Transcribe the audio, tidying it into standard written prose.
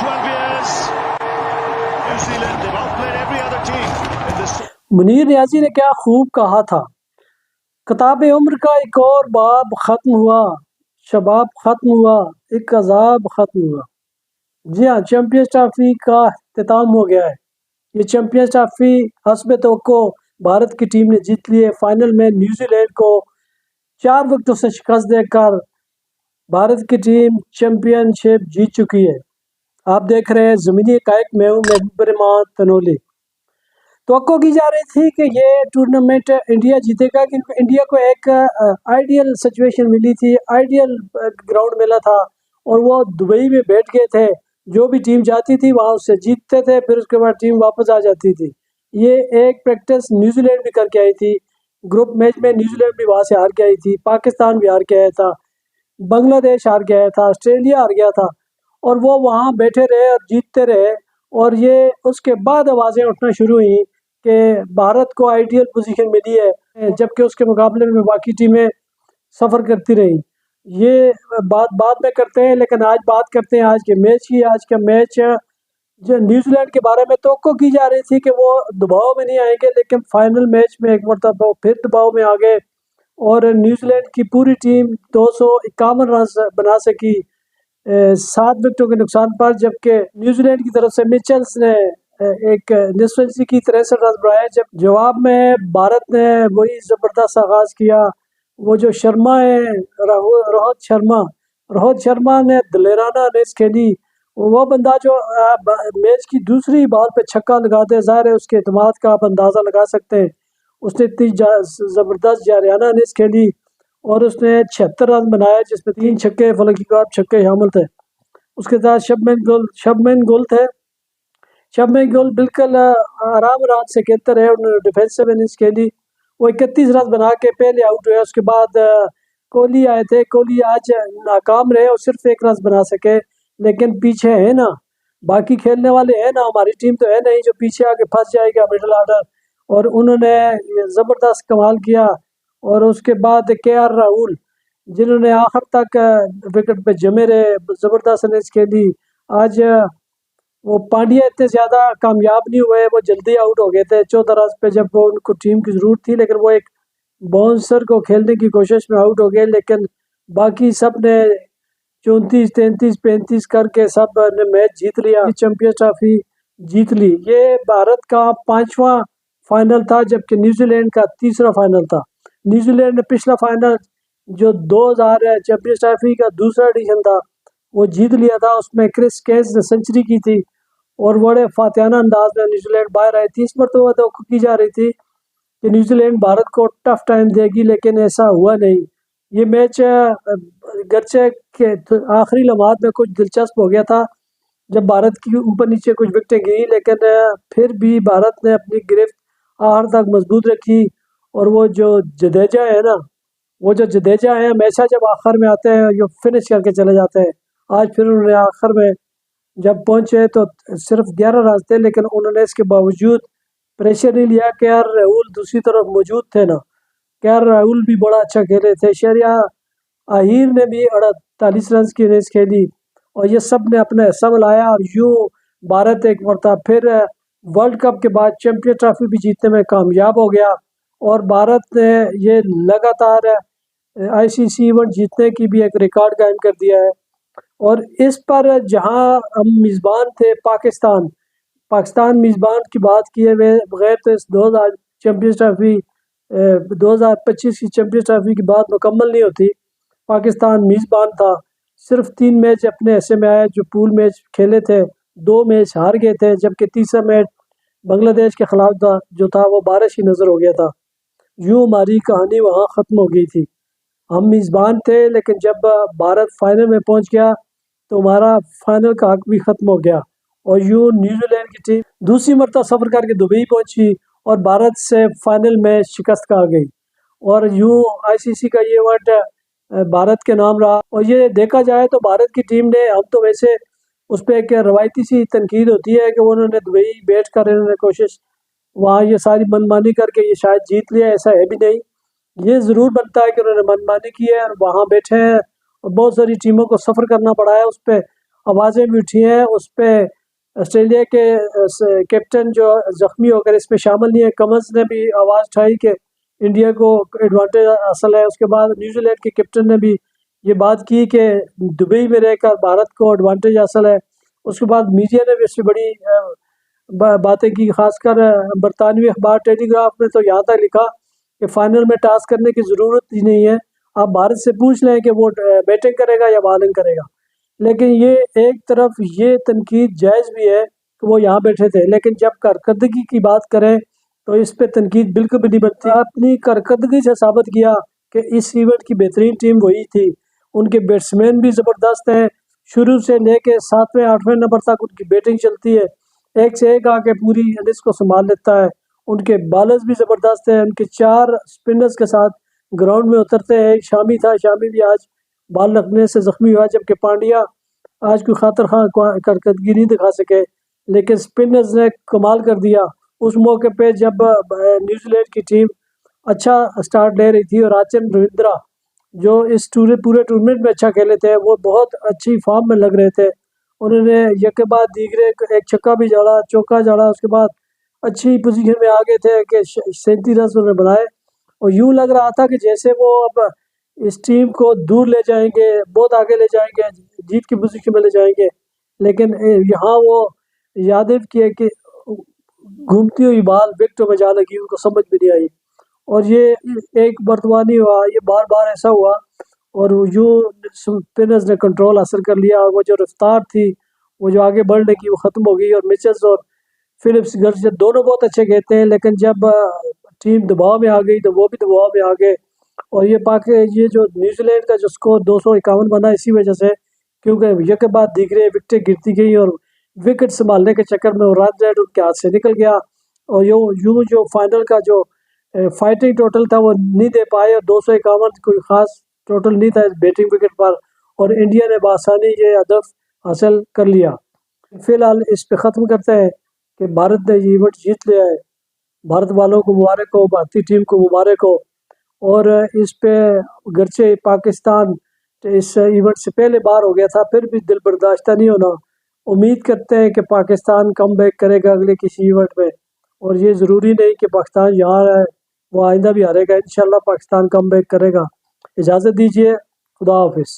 12 years. New Zealand, they've outplayed every other team in this. Munir ریاضی نے کیا خوب کہا تھا، کتاب عمر کا ایک اور باب ختم ہوا، شباب ختم ہوا، ایک عذاب ختم ہوا۔ جی ہاں، چیمپئنز ٹرافی کا اختتام ہو گیا ہے۔ یہ چیمپئنز ٹرافی حسب توقع بھارت کی ٹیم نے جیت لی ہے۔ فائنل میں نیوزی لینڈ کو 4 وکٹوں سے شکست دے کر بھارت کی ٹیم چیمپئن شپ جیت چکی ہے۔ آپ دیکھ رہے ہیں زمینی حقائق میں ہوں محبوب الرحمان تنولی۔ توقع کی جا رہی تھی کہ یہ ٹورنامنٹ انڈیا جیتے گا، کیونکہ انڈیا کو ایک آئیڈیل سچویشن ملی تھی، آئیڈیل گراؤنڈ ملا تھا، اور وہ دبئی میں بیٹھ گئے تھے۔ جو بھی ٹیم جاتی تھی وہاں اس سے جیتتے تھے، پھر اس کے بعد ٹیم واپس آ جاتی تھی۔ یہ ایک پریکٹس نیوزی لینڈ بھی کر کے آئی تھی۔ گروپ میچ میں نیوزی لینڈ بھی وہاں سے ہار کے آئی تھی، پاکستان بھی ہار کے آیا تھا، بنگلہ دیش ہار گیا تھا، آسٹریلیا ہار گیا تھا، اور وہ وہاں بیٹھے رہے اور جیتتے رہے۔ اور یہ اس کے بعد آوازیں اٹھنا شروع ہوئیں کہ بھارت کو آئیڈیل پوزیشن ملی ہے، جبکہ اس کے مقابلے میں باقی ٹیمیں سفر کرتی رہیں۔ یہ بات بعد میں کرتے ہیں، لیکن آج بات کرتے ہیں آج کے میچ کی۔ آج کا میچ جو نیوزی لینڈ کے بارے میں توقع کی جا رہی تھی کہ وہ دباؤ میں نہیں آئیں گے، لیکن فائنل میچ میں ایک مرتبہ پھر دباؤ میں آ گئے، اور نیوزی لینڈ کی پوری ٹیم 251 رنز بنا سکی 7 وکٹوں کے نقصان پر، جبکہ نیوزی لینڈ کی طرف سے مچلز نے ایک نصف انچی کی 63 رنز بنائے۔ جب جواب میں بھارت نے وہی زبردست آغاز کیا، وہ جو شرما ہے روہت شرما نے دلیرانہ ریس کھیلی۔ وہ بندہ جو میچ کی دوسری بال پہ چھکا لگا دے، ظاہر ہے اس کے اعتماد کا آپ اندازہ لگا سکتے ہیں۔ اس نے اتنی زبردست جارحانہ ریس کھیلی اور اس نے 76 رن بنائے، جس میں 3 چھکے فلکی کارڈ چھکے شامل تھے۔ اس کے ساتھ شبمین گل تھے۔ شبمین گل بالکل آرام سے کھیلتے رہے، انہوں نے ڈیفینسو اننگز کھیلی۔ وہ 31 رن بنا کے پہلے آؤٹ ہوئے۔ اس کے بعد کوہلی آئے تھے۔ کوہلی آج ناکام رہے اور صرف 1 رن بنا سکے، لیکن پیچھے ہے نا، باقی کھیلنے والے ہیں نا، ہماری ٹیم تو ہے نہیں جو پیچھے آ کے پھنس جائے گا مڈل آرڈر، اور انہوں نے زبردست کمال کیا۔ اور اس کے بعد کے آر راہل، جنہوں نے آخر تک وکٹ پہ جمے رہے، زبردست اننگز کھیلی۔ آج وہ پانڈیا اتنے زیادہ کامیاب نہیں ہوئے، وہ جلدی آؤٹ ہو گئے تھے 14 رنز پہ جب وہ ان کو ٹیم کی ضرورت تھی، لیکن وہ ایک باؤنسر کو کھیلنے کی کوشش میں آؤٹ ہو گئے۔ لیکن باقی سب نے 34 33 35 کر کے سب نے میچ جیت لیا، چیمپئنز ٹرافی جیت لی۔ یہ بھارت کا 5واں فائنل تھا، جبکہ نیوزی لینڈ کا 3را فائنل تھا۔ نیوزی لینڈ نے پچھلا فائنل جو 2000 چیمپئنز ٹرافی کا 2 ایڈیشن تھا وہ جیت لیا تھا، اس میں کرس کیس نے سنچری کی تھی اور بڑے فاتحانہ انداز میں نیوزی لینڈ باہر آئی تھی۔ اس مرتبہ توقع کی جا رہی تھی کہ نیوزی لینڈ بھارت کو ٹف ٹائم دے گی، لیکن ایسا ہوا نہیں۔ یہ میچ گرچہ کے آخری لمحات میں کچھ دلچسپ ہو گیا تھا جب بھارت کی اوپر نیچے کچھ وکٹیں گئی، لیکن پھر بھی بھارت نے اپنی گرفت آخر تک مضبوط رکھی۔ اور وہ جو جڈیجا ہے نا، وہ جو جڈیجا ہیں ہمیشہ جب آخر میں آتے ہیں جو فنش کر کے چلے جاتے ہیں، آج پھر انہوں نے آخر میں جب پہنچے تو صرف 11 رن تھے، لیکن انہوں نے اس کے باوجود پریشر نہیں لیا۔ کے آر راہل دوسری طرف موجود تھے نا، کے آر راہل بھی بڑا اچھا کھیلے تھے، شہریار اہیر نے بھی 48 رنز کی اننگز کھیلی، اور یہ سب نے اپنا حصہ ملایا، اور یوں بھارت ایک مرتبہ پھر ورلڈ کپ کے بعد چیمپئن ٹرافی بھی جیتنے میں کامیاب ہو گیا۔ اور بھارت نے یہ لگاتار آئی سی سی ایونٹ جیتنے کی بھی ایک ریکارڈ قائم کر دیا ہے۔ اور اس پر جہاں ہم میزبان تھے پاکستان میزبان کی بات کیے ہوئے بغیر تو اس 2000 چیمپئنز ٹرافی 2025 کی چیمپئنز ٹرافی کی بات مکمل نہیں ہوتی۔ پاکستان میزبان تھا، صرف 3 میچ اپنے حصے میں آئے جو پول میچ کھیلے تھے، 2 میچ ہار گئے تھے، جبکہ تیسرا میچ بنگلہ دیش کے خلاف جو تھا وہ بارش ہی نظر ہو گیا تھا۔ یوں ہماری کہانی وہاں ختم ہو گئی تھی۔ ہم میزبان تھے، لیکن جب بھارت فائنل میں پہنچ گیا تو ہمارا فائنل کا حق بھی ختم ہو گیا، اور یوں نیوزی لینڈ کی ٹیم دوسری مرتبہ سفر کر کے دبئی پہنچی اور بھارت سے فائنل میں شکست کھا گئی، اور یوں آئی سی سی کا یہ ایونٹ بھارت کے نام رہا۔ اور یہ دیکھا جائے تو بھارت کی ٹیم نے، ہم تو ویسے اس پہ ایک روایتی سی تنقید ہوتی ہے کہ انہوں نے دبئی بیٹھ کر انہوں نے کوشش وہاں یہ ساری منمانی کر کے یہ شاید جیت لیا، ایسا ہے بھی نہیں۔ یہ ضرور بنتا ہے کہ انہوں نے منمانی کی ہے اور وہاں بیٹھے ہیں، اور بہت ساری ٹیموں کو سفر کرنا پڑا ہے، اس پہ آوازیں بھی اٹھی ہیں، اس پہ آسٹریلیا کے کیپٹن جو زخمی ہو کر اس میں شامل نہیں ہے، کمنس نے بھی آواز اٹھائی کہ انڈیا کو ایڈوانٹیج حاصل ہے۔ اس کے بعد نیوزی لینڈ کے کیپٹن نے بھی یہ بات کی کہ دبئی میں رہ کر بھارت کو ایڈوانٹیج حاصل ہے۔ اس کے بعد میڈیا نے بھی اس سے بڑی باتیں کی، خاص کر برطانوی اخبار ٹیلی گراف نے تو یہاں تک لکھا کہ فائنل میں ٹاس کرنے کی ضرورت ہی نہیں ہے، آپ بھارت سے پوچھ لیں کہ وہ بیٹنگ کرے گا یا بالنگ کرے گا۔ لیکن یہ ایک طرف یہ تنقید جائز بھی ہے کہ وہ یہاں بیٹھے تھے، لیکن جب کارکردگی کی بات کریں تو اس پہ تنقید بالکل بھی نہیں بنتی۔ اپنی کارکردگی سے ثابت کیا کہ اس ایونٹ کی بہترین ٹیم وہی تھی، ان کے بیٹسمین بھی زبردست ہیں، شروع سے لے کے 7ویں 8ویں نمبر تک ان کی بیٹنگ چلتی ہے، ایک سے ایک آ کے پوری اننگز کو سنبھال لیتا ہے۔ ان کے بالرز بھی زبردست ہیں، ان کے 4 اسپنرز کے ساتھ گراؤنڈ میں اترتے ہیں۔ شامی تھا، شامی بھی آج بال لگنے سے زخمی ہوا، جبکہ پانڈیا آج کوئی خاطر خواہ کارکردگی نہیں دکھا سکے، لیکن اسپنرز نے کمال کر دیا اس موقع پہ جب نیوزی لینڈ کی ٹیم اچھا سٹارٹ لے رہی تھی، اور راچن رویندرا جو اس پورے ٹورنمنٹ میں اچھا کھیلے تھے، وہ بہت اچھی فارم میں لگ رہے تھے۔ انہوں نے یک کے بعد دیگرے ایک چھکا بھی جاڑا، چوکا جاڑا، اس کے بعد اچھی پوزیشن میں آگے تھے کہ 37 رنز انہوں نے بنائے، اور یوں لگ رہا تھا کہ جیسے وہ اب اس ٹیم کو دور لے جائیں گے، بہت آگے لے جائیں گے، جیت کی پوزیشن میں لے جائیں گے۔ لیکن یہاں وہ یادو کیے کہ گھومتی ہوئی بال وکٹوں میں جا لگی، ان کو سمجھ بھی نہیں آئی، اور یہ ایک مرتبہ نہیں ہوا، یہ بار بار ایسا ہوا، اور یوں اسپنرز نے کنٹرول حاصل کر لیا، اور وہ جو رفتار تھی، وہ جو آگے بڑھنے کی، وہ ختم ہو گئی۔ اور مچلز اور فلپس گرچہ دونوں بہت اچھے کھیلتے ہیں، لیکن جب ٹیم دباؤ میں آ گئی تو وہ بھی دباؤ میں آ گئے، اور یہ جو نیوزی لینڈ کا جو اسکور 251 بنا اسی وجہ سے، کیونکہ یک کے بعد دیگرے وکٹیں گرتی گئی، اور وکٹ سنبھالنے کے چکر میں رن ریٹ ان کے ہاتھ سے نکل گیا، اور یوں جو فائنل کا جو فائٹنگ ٹوٹل تھا وہ نہیں دے پائے، اور 251 کوئی خاص ٹوٹل نہیں تھا اس بیٹنگ وکٹ پر، اور انڈیا نے بآسانی یہ ہدف حاصل کر لیا۔ فی الحال اس پہ ختم کرتے ہیں کہ بھارت نے یہ ایونٹ جیت لیا ہے، بھارت والوں کو مبارک ہو، بھارتی ٹیم کو مبارک ہو، اور اس پہ گرچہ پاکستان اس ایونٹ سے پہلے باہر ہو گیا تھا، پھر بھی دل برداشتہ نہیں ہونا، امید کرتے ہیں کہ پاکستان کم بیک کرے گا اگلے کسی ایونٹ میں، اور یہ ضروری نہیں کہ پاکستان یہاں ہے وہ آئندہ بھی ہارے گا، انشاءاللہ پاکستان کم بیک کرے گا۔ اجازت دیجیے، خدا حافظ۔